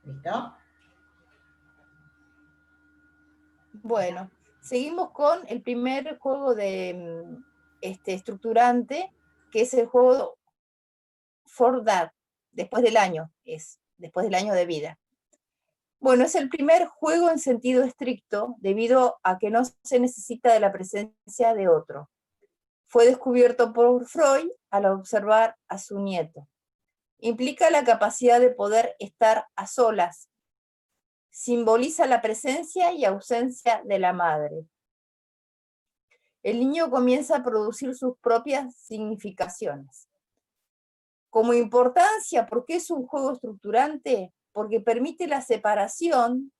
¿Listo? Bueno, seguimos con el primer juego de estructurante, que es el juego For That, después del año de vida. Bueno, es el primer juego en sentido estricto, debido a que no se necesita de la presencia de otro. Fue descubierto por Freud al observar a su nieto. Implica la capacidad de poder estar a solas. Simboliza la presencia y ausencia de la madre. El niño comienza a producir sus propias significaciones. Como importancia, ¿por qué es un juego estructurante? Porque permite la separación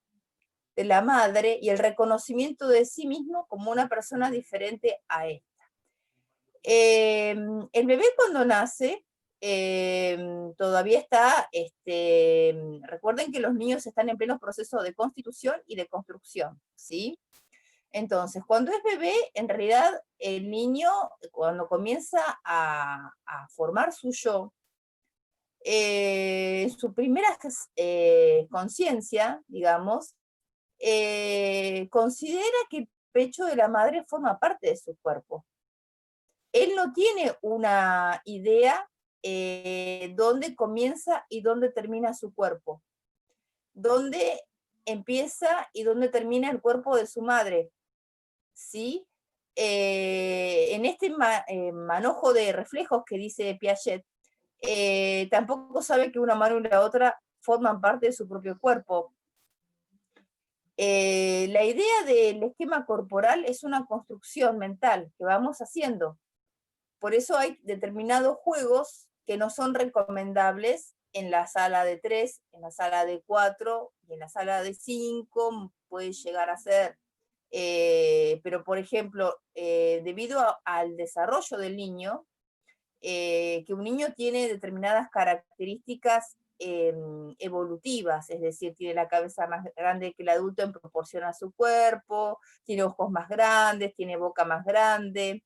de la madre y el reconocimiento de sí mismo como una persona diferente a él. El bebé cuando nace todavía está, recuerden que los niños están en pleno proceso de constitución y de construcción, ¿sí? Entonces, cuando es bebé, en realidad el niño, cuando comienza a formar su yo, su primera conciencia, digamos, considera que el pecho de la madre forma parte de su cuerpo. Él no tiene una idea dónde comienza y dónde termina su cuerpo, dónde empieza y dónde termina el cuerpo de su madre, ¿sí? En este manojo de reflejos que dice Piaget, tampoco sabe que una mano y la otra forman parte de su propio cuerpo. La idea del esquema corporal es una construcción mental que vamos haciendo. Por eso hay determinados juegos que no son recomendables en la sala de 3, en la sala de 4 y en la sala de 5 puede llegar a ser. Pero, por ejemplo, debido al desarrollo del niño, que un niño tiene determinadas características evolutivas, es decir, tiene la cabeza más grande que el adulto en proporción a su cuerpo, tiene ojos más grandes, tiene boca más grande.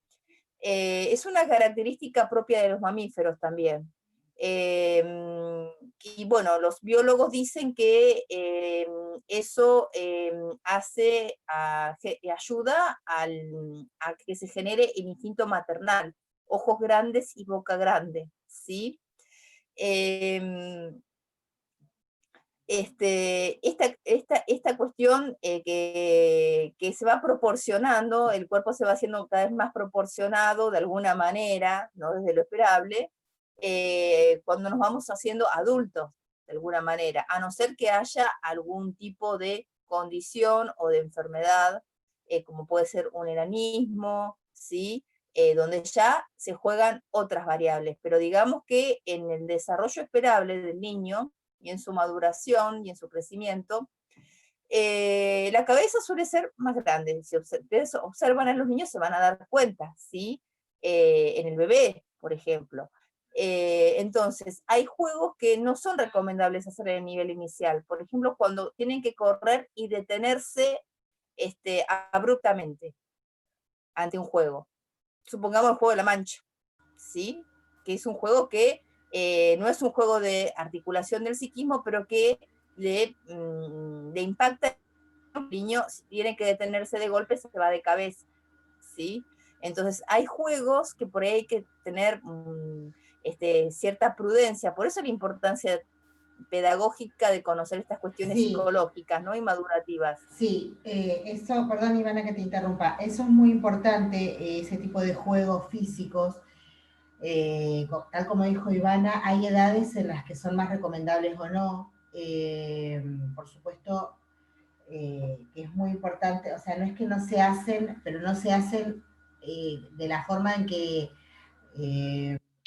Es una característica propia de los mamíferos también. Y bueno, los biólogos dicen que eso ayuda a que se genere el instinto maternal, ojos grandes y boca grande, ¿sí? Esta cuestión que se va proporcionando, el cuerpo se va haciendo cada vez más proporcionado de alguna manera, no desde lo esperable, cuando nos vamos haciendo adultos, de alguna manera, a no ser que haya algún tipo de condición o de enfermedad, como puede ser un enanismo, ¿sí? Donde ya se juegan otras variables, pero digamos que en el desarrollo esperable del niño, y en su maduración y en su crecimiento, la cabeza suele ser más grande. Si ustedes observan a los niños se van a dar cuenta, ¿sí? En el bebé, por ejemplo. Entonces, hay juegos que no son recomendables hacer en el nivel inicial. Por ejemplo, cuando tienen que correr y detenerse abruptamente ante un juego. Supongamos el juego de la mancha, ¿sí? Que es un juego que no es un juego de articulación del psiquismo, pero que le impacta al niño, si tiene que detenerse de golpe, se va de cabeza, ¿sí? Entonces hay juegos que por ahí hay que tener cierta prudencia, por eso la importancia pedagógica de conocer estas cuestiones Sí, psicológicas, ¿no? Y madurativas. sí, eso, perdón Ivana que te interrumpa, eso es muy importante, ese tipo de juegos físicos, tal como dijo Ivana, hay edades en las que son más recomendables o no. Por supuesto, que es muy importante, o sea, no es que no se hacen, pero no se hacen de la forma en que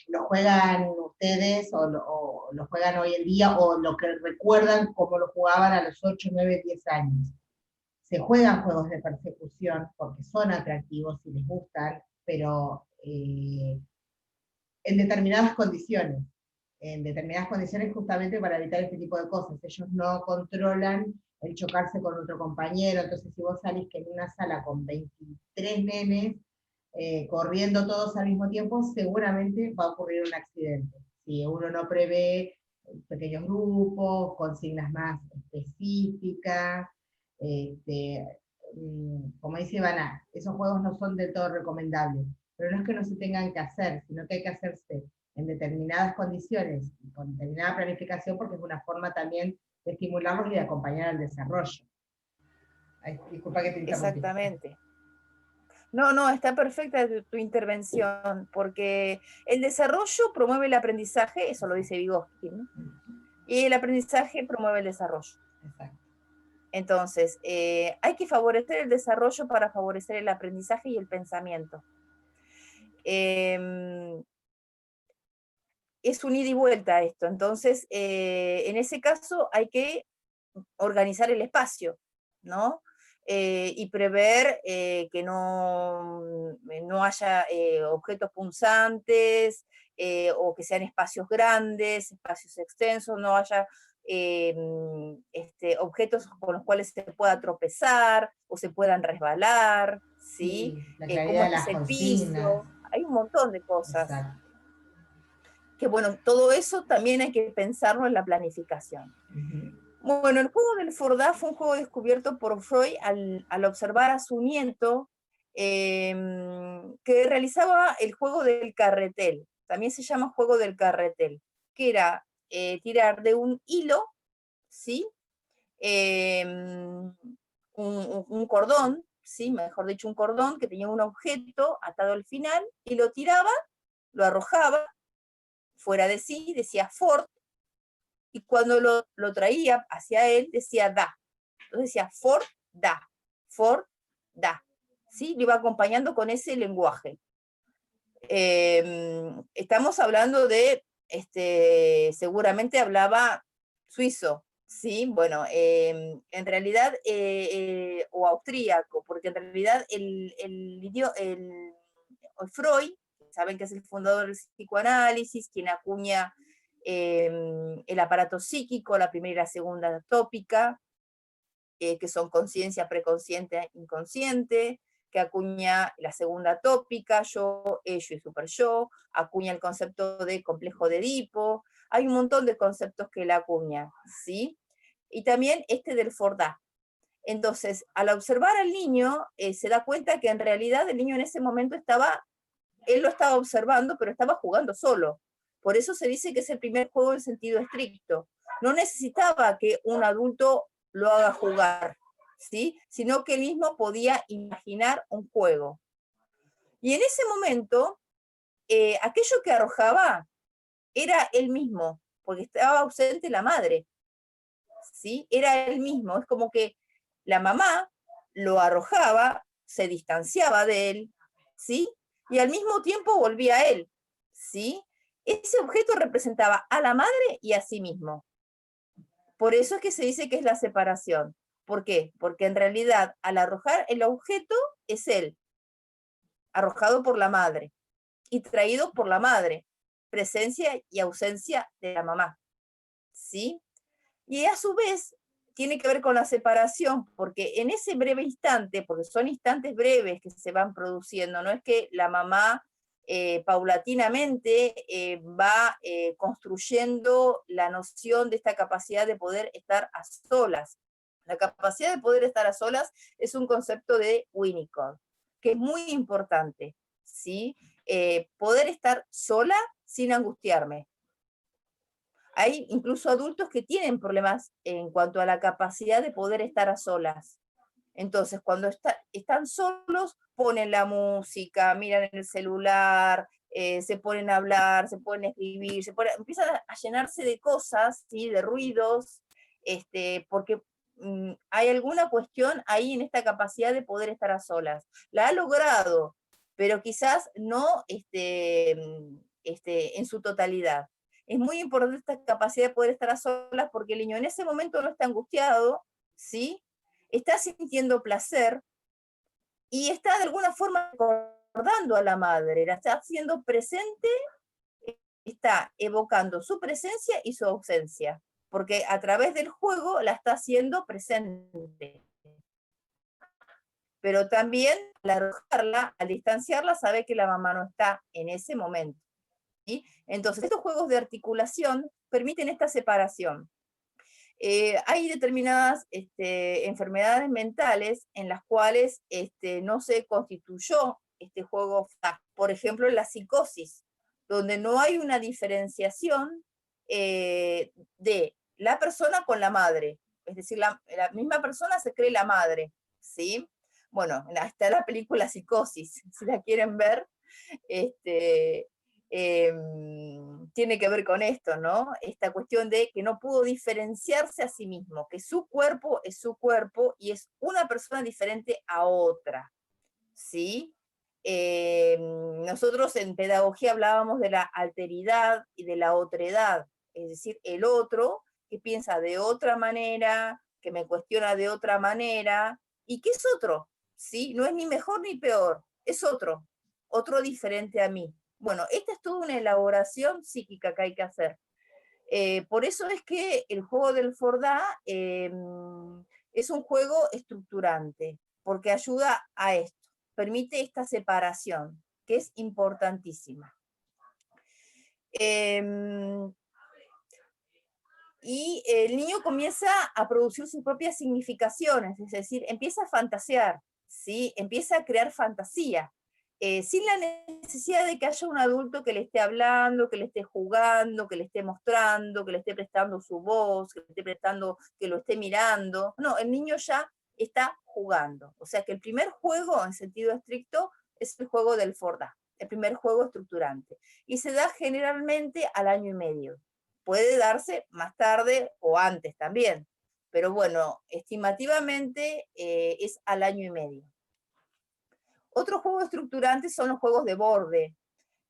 lo juegan ustedes o lo juegan hoy en día o lo que recuerdan como lo jugaban a los 8, 9, 10 años. Se juegan juegos de persecución porque son atractivos y les gustan, pero en determinadas condiciones. En determinadas condiciones justamente para evitar este tipo de cosas. Ellos no controlan el chocarse con otro compañero, entonces si vos salís que en una sala con 23 nenes, corriendo todos al mismo tiempo, seguramente va a ocurrir un accidente. Si uno no prevé pequeños grupos, consignas más específicas, como dice Ivana, esos juegos no son del todo recomendables, pero no es que no se tengan que hacer, sino que hay que hacerse en determinadas condiciones, con determinada planificación, porque es una forma también de estimularlos y de acompañar el desarrollo. Ay, disculpa que te interrumpí. Exactamente. No, no, está perfecta tu intervención, porque el desarrollo promueve el aprendizaje, eso lo dice Vygotsky, ¿no? Y el aprendizaje promueve el desarrollo. Exacto. Entonces, hay que favorecer el desarrollo para favorecer el aprendizaje y el pensamiento. Es un ida y vuelta esto, entonces, en ese caso hay que organizar el espacio, ¿no? Y prever que no haya objetos punzantes, o que sean espacios grandes, espacios extensos, no haya objetos con los cuales se pueda tropezar o se puedan resbalar, ¿sí? Sí, la Cómo claridad de es las el consignas. piso, hay un montón de cosas. Exacto. Que bueno, todo eso también hay que pensarlo en la planificación. Bueno, el juego del Fordá fue un juego descubierto por Freud al observar a su nieto, que realizaba el juego del carretel. También se llama juego del carretel, que era tirar de un hilo, ¿sí? Un cordón, ¿sí? Mejor dicho, un cordón que tenía un objeto atado al final, y lo tiraba, lo arrojaba fuera de sí, decía Ford, y cuando lo traía hacia él, decía da. Entonces decía Ford, Ford, da. ¿Sí? Lo iba acompañando con ese lenguaje. Estamos hablando de, seguramente hablaba suizo, ¿sí? Bueno, en realidad, o austríaco, porque en realidad Freud, saben que es el fundador del psicoanálisis, quien acuña el aparato psíquico, la primera y la segunda tópica, que son conciencia, preconsciente, inconsciente, que acuña la segunda tópica, yo, ello y superyo, acuña el concepto de complejo de Edipo, hay un montón de conceptos que la acuña, ¿sí? Y también este del Fordá. Entonces, al observar al niño, se da cuenta que en realidad el niño en ese momento él lo estaba observando, pero estaba jugando solo. Por eso se dice que es el primer juego en sentido estricto. No necesitaba que un adulto lo haga jugar, ¿sí? Sino que él mismo podía imaginar un juego. Y en ese momento, aquello que arrojaba era él mismo, porque estaba ausente la madre, ¿sí? Era él mismo, es como que la mamá lo arrojaba, se distanciaba de él, ¿sí? Y al mismo tiempo volvía a él, ¿sí? Ese objeto representaba a la madre y a sí mismo. Por eso es que se dice que es la separación. ¿Por qué? Porque en realidad al arrojar el objeto es él, arrojado por la madre y traído por la madre, presencia y ausencia de la mamá, ¿sí? Y a su vez tiene que ver con la separación, porque en ese breve instante, porque son instantes breves que se van produciendo, no es que la mamá paulatinamente va construyendo la noción de esta capacidad de poder estar a solas. La capacidad de poder estar a solas es un concepto de Winnicott, que es muy importante, ¿sí? Poder estar sola sin angustiarme. Hay incluso adultos que tienen problemas en cuanto a la capacidad de poder estar a solas. Entonces, cuando están solos, ponen la música, miran en el celular, se ponen a hablar, se ponen a escribir, empiezan a llenarse de cosas, ¿sí? De ruidos, porque hay alguna cuestión ahí en esta capacidad de poder estar a solas. La ha logrado, pero quizás no en su totalidad. Es muy importante esta capacidad de poder estar a solas porque el niño en ese momento no está angustiado, ¿sí? Está sintiendo placer y está de alguna forma recordando a la madre, la está haciendo presente, está evocando su presencia y su ausencia, porque a través del juego la está haciendo presente. Pero también al arrojarla, al distanciarla, sabe que la mamá no está en ese momento. ¿Sí? Entonces, estos juegos de articulación permiten esta separación. Hay determinadas enfermedades mentales en las cuales no se constituyó este juego, por ejemplo, la psicosis, donde no hay una diferenciación de la persona con la madre, es decir, la misma persona se cree la madre, ¿sí? Bueno, está la película Psicosis, si la quieren ver, tiene que ver con esto, ¿no? Esta cuestión de que no pudo diferenciarse a sí mismo, que su cuerpo es su cuerpo y es una persona diferente a otra, ¿sí? Nosotros en pedagogía hablábamos de la alteridad y de la otredad, es decir, el otro que piensa de otra manera, que me cuestiona de otra manera, y que es otro, ¿sí? No es ni mejor ni peor, es otro diferente a mí. Bueno, esta es toda una elaboración psíquica que hay que hacer. Por eso es que el juego del Fordá es un juego estructurante, porque ayuda a esto, permite esta separación, que es importantísima. Y el niño comienza a producir sus propias significaciones, es decir, empieza a fantasear, ¿sí? Empieza a crear fantasía, sin la necesidad de que haya un adulto que le esté hablando, que le esté jugando, que le esté mostrando, que le esté prestando su voz, que le esté prestando, que lo esté mirando. No, el niño ya está jugando. O sea que el primer juego, en sentido estricto, es el juego del Fordá, el primer juego estructurante. Y se da generalmente al año y medio. Puede darse más tarde o antes también, pero bueno, estimativamente es al año y medio. Otros juegos estructurantes son los juegos de borde,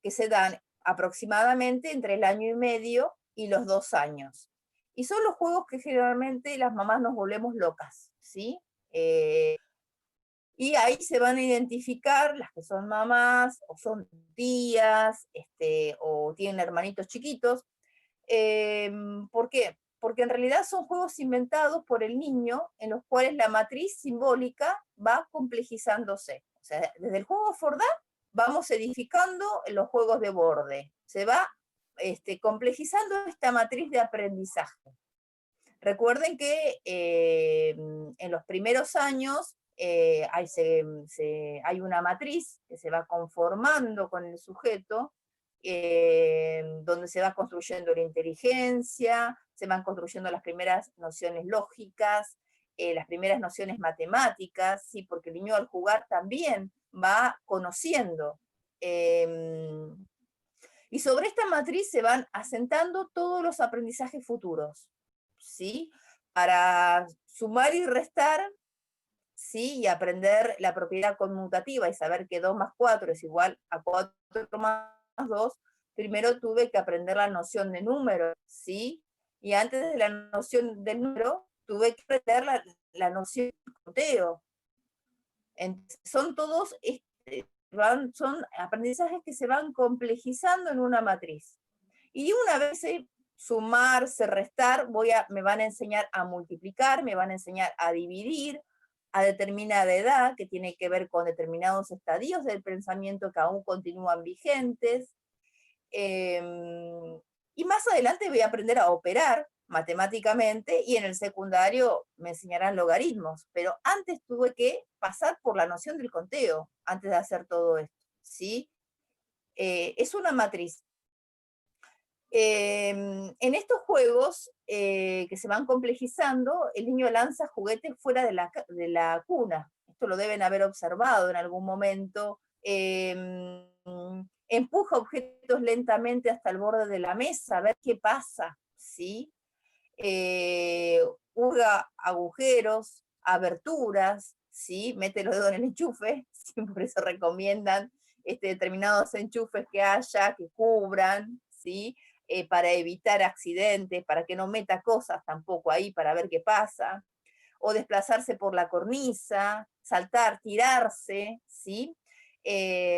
que se dan aproximadamente entre el año y medio y los 2 años. Y son los juegos que generalmente las mamás nos volvemos locas, ¿sí? Y ahí se van a identificar las que son mamás, o son tías, o tienen hermanitos chiquitos. ¿Por qué? Porque en realidad son juegos inventados por el niño en los cuales la matriz simbólica va complejizándose. O sea, desde el juego Fordá vamos edificando los juegos de borde. Se va complejizando esta matriz de aprendizaje. Recuerden que en los primeros años hay una matriz que se va conformando con el sujeto, donde se va construyendo la inteligencia, se van construyendo las primeras nociones lógicas, las primeras nociones matemáticas, ¿sí? Porque el niño al jugar también va conociendo. Y sobre esta matriz se van asentando todos los aprendizajes futuros, ¿sí? Para sumar y restar, ¿sí? Y aprender la propiedad conmutativa y saber que 2 más 4 es igual a 4 más 2, primero tuve que aprender la noción de número, ¿sí? Y antes de la noción del número, tuve que aprender la noción de conteo. Son todos, son aprendizajes que se van complejizando en una matriz. Y una vez sumarse, restar, me van a enseñar a multiplicar, me van a enseñar a dividir a determinada edad, que tiene que ver con determinados estadios del pensamiento que aún continúan vigentes. Y más adelante voy a aprender a operar matemáticamente y en el secundario me enseñarán logaritmos, pero antes tuve que pasar por la noción del conteo, antes de hacer todo esto, ¿sí? Es una matriz. En estos juegos que se van complejizando, el niño lanza juguetes fuera de la cuna. Esto lo deben haber observado en algún momento. Empuja objetos lentamente hasta el borde de la mesa, a ver qué pasa, ¿sí? Hurga agujeros, aberturas, ¿sí? Mete los dedos en el enchufe, ¿sí? Por eso recomiendan determinados enchufes que haya, que cubran, ¿sí? Para evitar accidentes, para que no meta cosas tampoco ahí para ver qué pasa, o desplazarse por la cornisa, saltar, tirarse, ¿sí?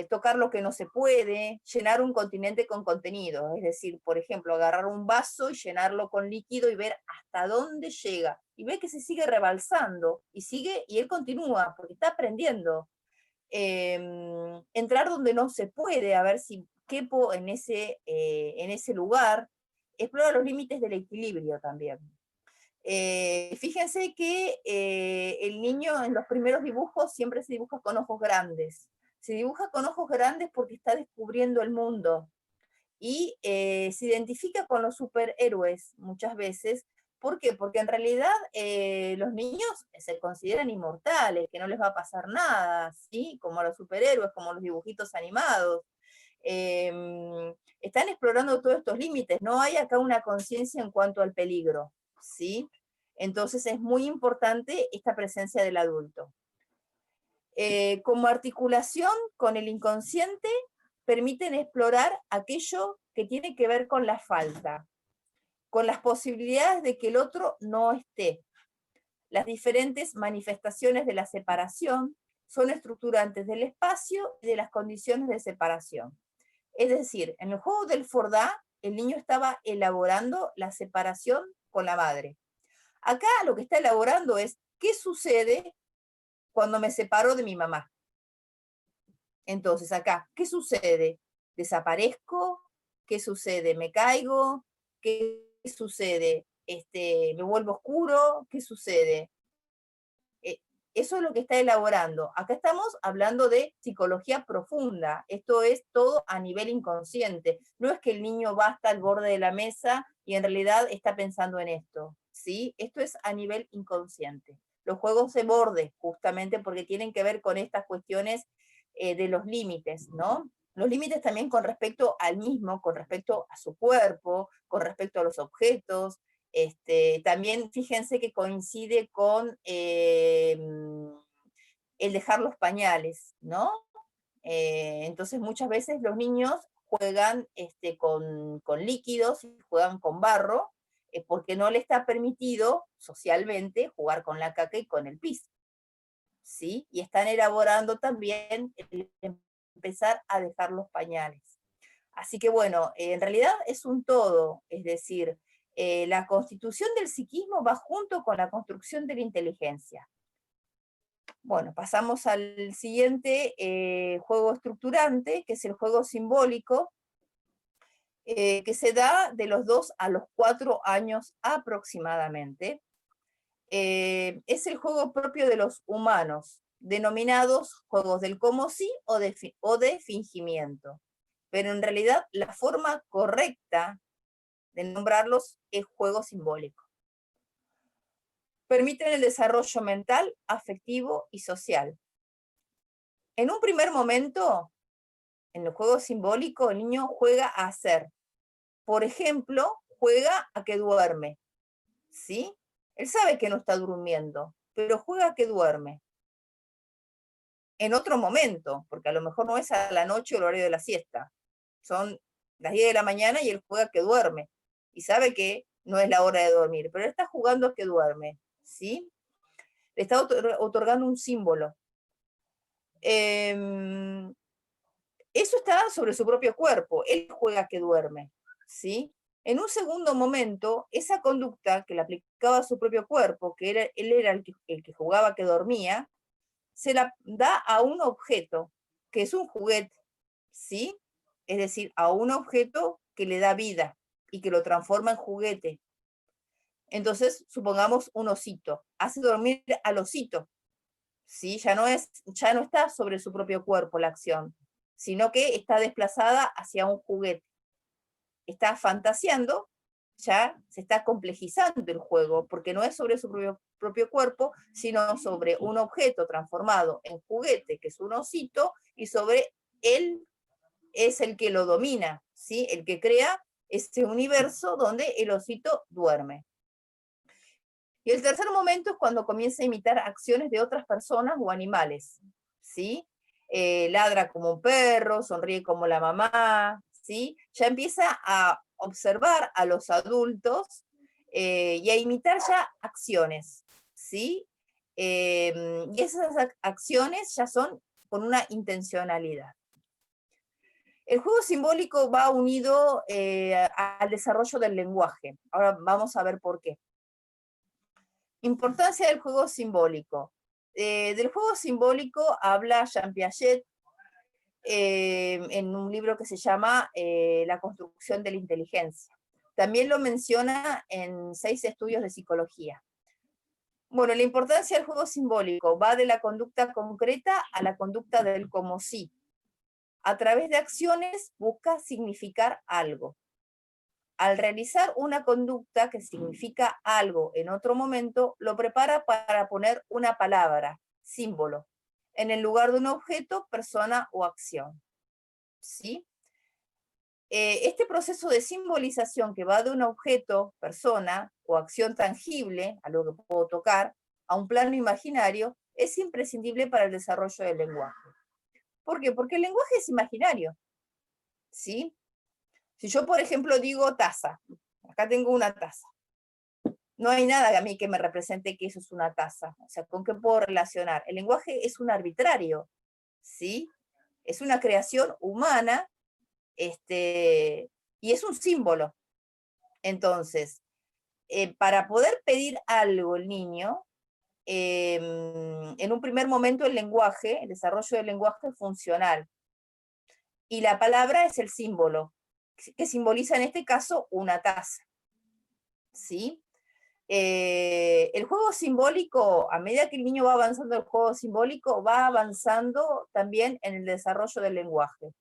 Tocar lo que no se puede, llenar un continente con contenido, es decir, por ejemplo, agarrar un vaso y llenarlo con líquido y ver hasta dónde llega, y ve que se sigue rebalsando, y él continúa, porque está aprendiendo. Entrar donde no se puede, a ver si quepo en ese lugar, explora los límites del equilibrio también. Fíjense que el niño en los primeros dibujos siempre se dibuja con ojos grandes. Se dibuja con ojos grandes porque está descubriendo el mundo y se identifica con los superhéroes muchas veces. ¿Por qué? Porque en realidad los niños se consideran inmortales, que no les va a pasar nada, ¿sí? Como los superhéroes, como los dibujitos animados. Están explorando todos estos límites, no hay acá una conciencia en cuanto al peligro, ¿sí? Entonces es muy importante esta presencia del adulto. Como articulación con el inconsciente, permiten explorar aquello que tiene que ver con la falta, con las posibilidades de que el otro no esté. Las diferentes manifestaciones de la separación son estructurantes del espacio y de las condiciones de separación. Es decir, en el juego del Fordá, el niño estaba elaborando la separación con la madre. Acá lo que está elaborando es qué sucede cuando me separo de mi mamá. Entonces, acá, ¿qué sucede? ¿Desaparezco? ¿Qué sucede? ¿Me caigo? ¿Qué sucede? ¿Me vuelvo oscuro? ¿Qué sucede? Eso es lo que está elaborando. Acá estamos hablando de psicología profunda. Esto es todo a nivel inconsciente. No es que el niño va hasta el borde de la mesa y en realidad está pensando en esto, ¿sí? Esto es a nivel inconsciente. Los juegos de borde, justamente porque tienen que ver con estas cuestiones de los límites, ¿no? Los límites también con respecto al mismo, con respecto a su cuerpo, con respecto a los objetos. También fíjense que coincide con el dejar los pañales, ¿no? Entonces muchas veces los niños juegan con líquidos, juegan con barro, porque no le está permitido socialmente jugar con la caca y con el pis, ¿sí? Y están elaborando también el empezar a dejar los pañales. Así que bueno, en realidad es un todo, es decir, la constitución del psiquismo va junto con la construcción de la inteligencia. Bueno, pasamos al siguiente juego estructurante, que es el juego simbólico, que se da de los 2 a los 4 años aproximadamente. Es el juego propio de los humanos, denominados juegos del como sí o de fingimiento. Pero en realidad la forma correcta de nombrarlos es juego simbólico. Permiten el desarrollo mental, afectivo y social. En un primer momento, en el juego simbólico, el niño juega a hacer. Por ejemplo, juega a que duerme, ¿sí? Él sabe que no está durmiendo, pero juega a que duerme. En otro momento, porque a lo mejor no es a la noche o el horario de la siesta. Son las 10 de la mañana y él juega a que duerme. Y sabe que no es la hora de dormir, pero él está jugando a que duerme, ¿sí? Le está otorgando un símbolo. Eso está sobre su propio cuerpo, él juega a que duerme, ¿sí? En un segundo momento, esa conducta que le aplicaba a su propio cuerpo, que él era el que jugaba a que dormía, se la da a un objeto, que es un juguete, ¿sí? Es decir, a un objeto que le da vida y que lo transforma en juguete. Entonces, supongamos un osito, hace dormir al osito, ¿sí? Ya no está sobre su propio cuerpo la acción, sino que está desplazada hacia un juguete. Está fantaseando, ya se está complejizando el juego, porque no es sobre su propio cuerpo, sino sobre un objeto transformado en juguete, que es un osito, y sobre él es el que lo domina, ¿sí? El que crea este universo donde el osito duerme. Y el tercer momento es cuando comienza a imitar acciones de otras personas o animales, ¿sí? Ladra como un perro, sonríe como la mamá, ¿sí? Ya empieza a observar a los adultos y a imitar ya acciones, ¿sí? Y esas acciones ya son con una intencionalidad. El juego simbólico va unido al desarrollo del lenguaje. Ahora vamos a ver por qué. Importancia del juego simbólico. Del juego simbólico habla Jean Piaget en un libro que se llama La construcción de la inteligencia. También lo menciona en 6 estudios de psicología. Bueno, la importancia del juego simbólico va de la conducta concreta a la conducta del como sí. A través de acciones busca significar algo. Al realizar una conducta que significa algo en otro momento, lo prepara para poner una palabra, símbolo, en el lugar de un objeto, persona o acción. ¿Sí? Este proceso de simbolización que va de un objeto, persona o acción tangible, algo que puedo tocar, a un plano imaginario, es imprescindible para el desarrollo del lenguaje. ¿Por qué? Porque el lenguaje es imaginario. ¿Sí? Si yo, por ejemplo, digo taza, acá tengo una taza, no hay nada a mí que me represente que eso es una taza. O sea, ¿con qué puedo relacionar? El lenguaje es un arbitrario, ¿sí? Es una creación humana, y es un símbolo. Entonces, para poder pedir algo el niño, en un primer momento el lenguaje, el desarrollo del lenguaje es funcional. Y la palabra es el símbolo, que simboliza en este caso una taza. ¿Sí? El juego simbólico, a medida que el niño va avanzando el juego simbólico, va avanzando también en el desarrollo del lenguaje.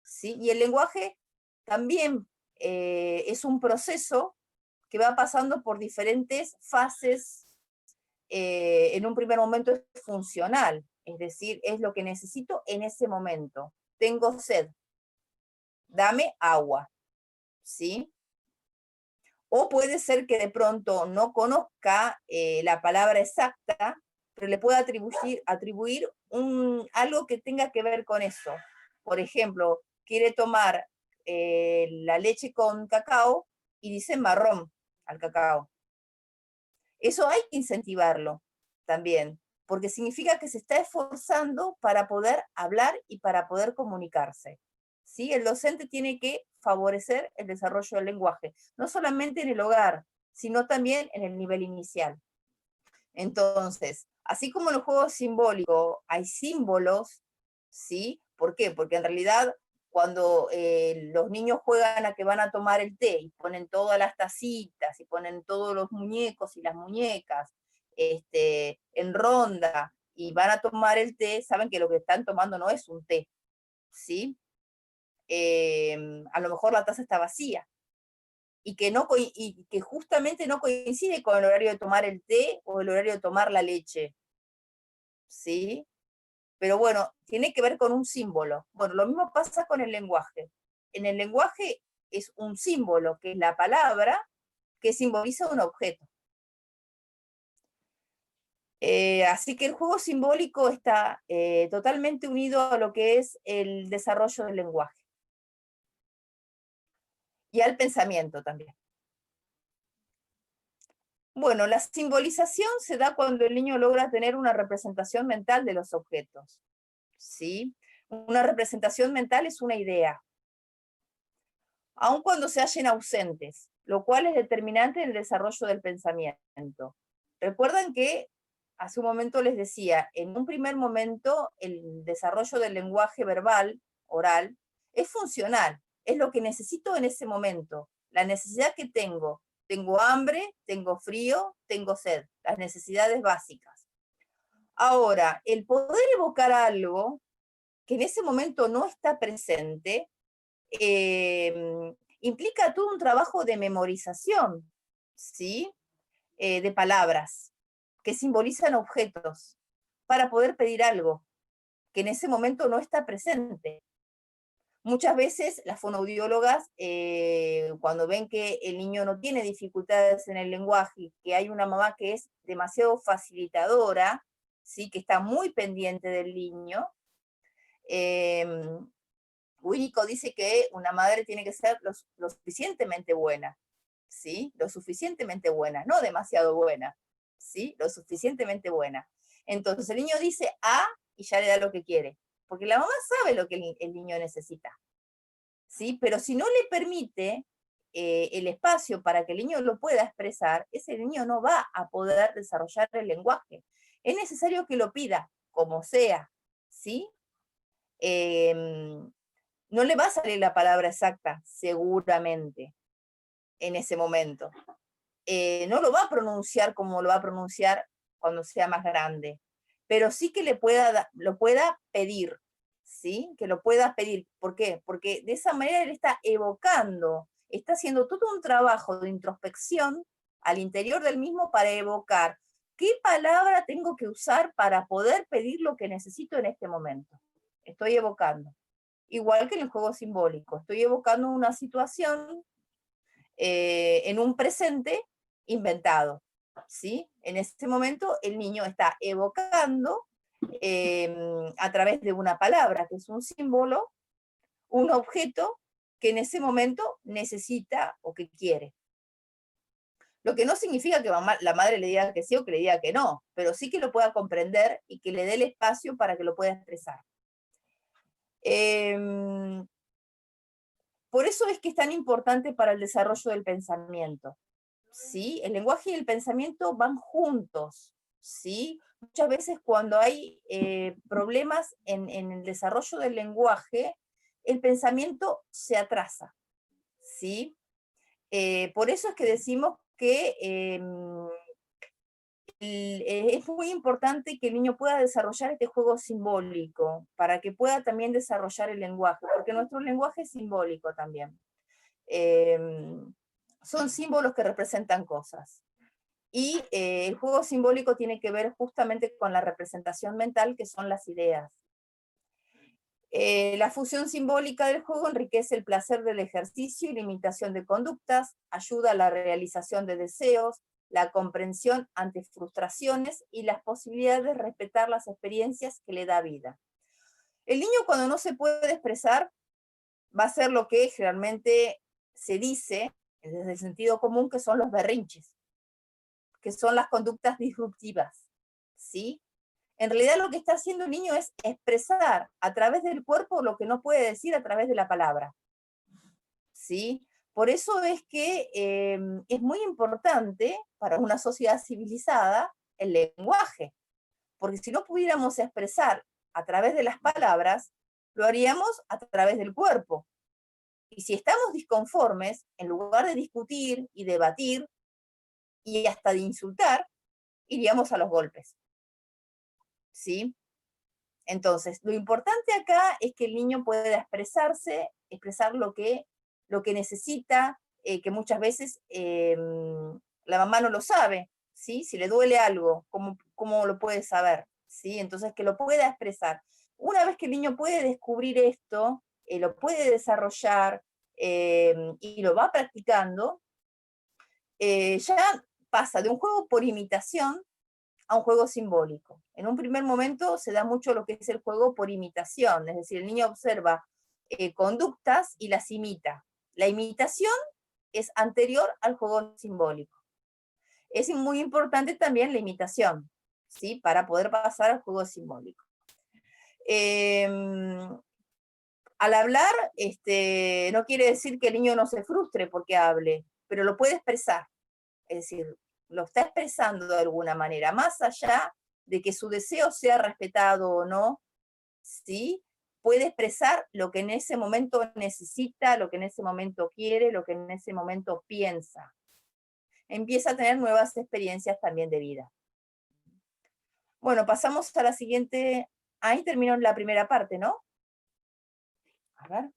¿Sí? Y el lenguaje también es un proceso que va pasando por diferentes fases. En un primer momento es funcional, es decir, es lo que necesito en ese momento. Tengo sed, dame agua, ¿sí? O puede ser que de pronto no conozca la palabra exacta, pero le pueda atribuir algo que tenga que ver con eso. Por ejemplo, quiere tomar la leche con cacao y dice marrón al cacao. Eso hay que incentivarlo también, porque significa que se está esforzando para poder hablar y para poder comunicarse. ¿Sí? El docente tiene que favorecer el desarrollo del lenguaje, no solamente en el hogar, sino también en el nivel inicial. Entonces, así como en el juego simbólico hay símbolos, ¿sí? ¿Por qué? Porque en realidad cuando los niños juegan a que van a tomar el té y ponen todas las tacitas y ponen todos los muñecos y las muñecas en ronda y van a tomar el té, saben que lo que están tomando no es un té, ¿sí? A lo mejor la taza está vacía y que justamente no coincide con el horario de tomar el té o el horario de tomar la leche, ¿sí? Pero bueno, tiene que ver con un símbolo. Bueno, lo mismo pasa con el lenguaje. En el lenguaje es un símbolo, que es la palabra, que simboliza un objeto. Así que el juego simbólico está totalmente unido a lo que es el desarrollo del lenguaje. Y al pensamiento también. Bueno, la simbolización se da cuando el niño logra tener una representación mental de los objetos. ¿Sí? Una representación mental es una idea, aun cuando se hallen ausentes, lo cual es determinante en el desarrollo del pensamiento. Recuerdan que hace un momento les decía, en un primer momento el desarrollo del lenguaje verbal, oral, es funcional, es lo que necesito en ese momento, la necesidad que tengo. Tengo hambre, tengo frío, tengo sed, las necesidades básicas. Ahora, el poder evocar algo que en ese momento no está presente, implica todo un trabajo de memorización, ¿sí? De palabras que simbolizan objetos para poder pedir algo que en ese momento no está presente. Muchas veces las fonoaudiólogas, cuando ven que el niño no tiene dificultades en el lenguaje, que hay una mamá que es demasiado facilitadora, ¿sí? Que está muy pendiente del niño, Winnicott dice que una madre tiene que ser lo suficientemente buena, ¿sí? Lo suficientemente buena, no demasiado buena, ¿sí? Lo suficientemente buena. Entonces el niño dice A y ya le da lo que quiere, porque la mamá sabe lo que el niño necesita, ¿sí? Pero si no le permite el espacio para que el niño lo pueda expresar, ese niño no va a poder desarrollar el lenguaje. Es necesario que lo pida, como sea, ¿sí? No le va a salir la palabra exacta, seguramente, en ese momento. No lo va a pronunciar como lo va a pronunciar cuando sea más grande, pero sí que lo pueda pedir, ¿sí? Que lo pueda pedir. ¿Por qué? Porque de esa manera él está evocando, está haciendo todo un trabajo de introspección al interior del mismo para evocar qué palabra tengo que usar para poder pedir lo que necesito en este momento. Estoy evocando. Igual que en el juego simbólico, estoy evocando una situación en un presente inventado, ¿sí? En ese momento el niño está evocando a través de una palabra, que es un símbolo, un objeto que en ese momento necesita o que quiere. Lo que no significa que la madre le diga que sí o que le diga que no, pero sí que lo pueda comprender y que le dé el espacio para que lo pueda expresar. Por eso es que es tan importante para el desarrollo del pensamiento. ¿Sí? El lenguaje y el pensamiento van juntos, ¿sí? Muchas veces cuando hay problemas en el desarrollo del lenguaje, el pensamiento se atrasa, ¿sí? Por eso es que decimos que es muy importante que el niño pueda desarrollar este juego simbólico, para que pueda también desarrollar el lenguaje, porque nuestro lenguaje es simbólico también. Son símbolos que representan cosas. Y el juego simbólico tiene que ver justamente con la representación mental, que son las ideas. La función simbólica del juego enriquece el placer del ejercicio y la imitación de conductas, ayuda a la realización de deseos, la comprensión ante frustraciones y las posibilidades de respetar las experiencias que le da vida. El niño, cuando no se puede expresar, va a hacer lo que generalmente se dice desde el sentido común, que son los berrinches, que son las conductas disruptivas, ¿sí? En realidad lo que está haciendo el niño es expresar a través del cuerpo lo que no puede decir a través de la palabra, ¿sí? Por eso es que es muy importante para una sociedad civilizada el lenguaje, porque si no pudiéramos expresar a través de las palabras, lo haríamos a través del cuerpo. Y si estamos disconformes, en lugar de discutir y debatir y hasta de insultar, iríamos a los golpes, ¿sí? Entonces, lo importante acá es que el niño pueda expresarse, expresar lo que necesita, que muchas veces la mamá no lo sabe, ¿sí? Si le duele algo, ¿cómo lo puede saber? ¿Sí? Entonces, que lo pueda expresar. Una vez que el niño puede descubrir esto, lo puede desarrollar y lo va practicando, ya pasa de un juego por imitación a un juego simbólico. En un primer momento se da mucho lo que es el juego por imitación, es decir, el niño observa conductas y las imita. La imitación es anterior al juego simbólico. Es muy importante también la imitación, ¿sí? Para poder pasar al juego simbólico. Al hablar, no quiere decir que el niño no se frustre porque hable, pero lo puede expresar. Es decir, lo está expresando de alguna manera, más allá de que su deseo sea respetado o no, ¿sí? Puede expresar lo que en ese momento necesita, lo que en ese momento quiere, lo que en ese momento piensa. Empieza a tener nuevas experiencias también de vida. Bueno, pasamos a la siguiente. Ahí terminó la primera parte, ¿no? A ver.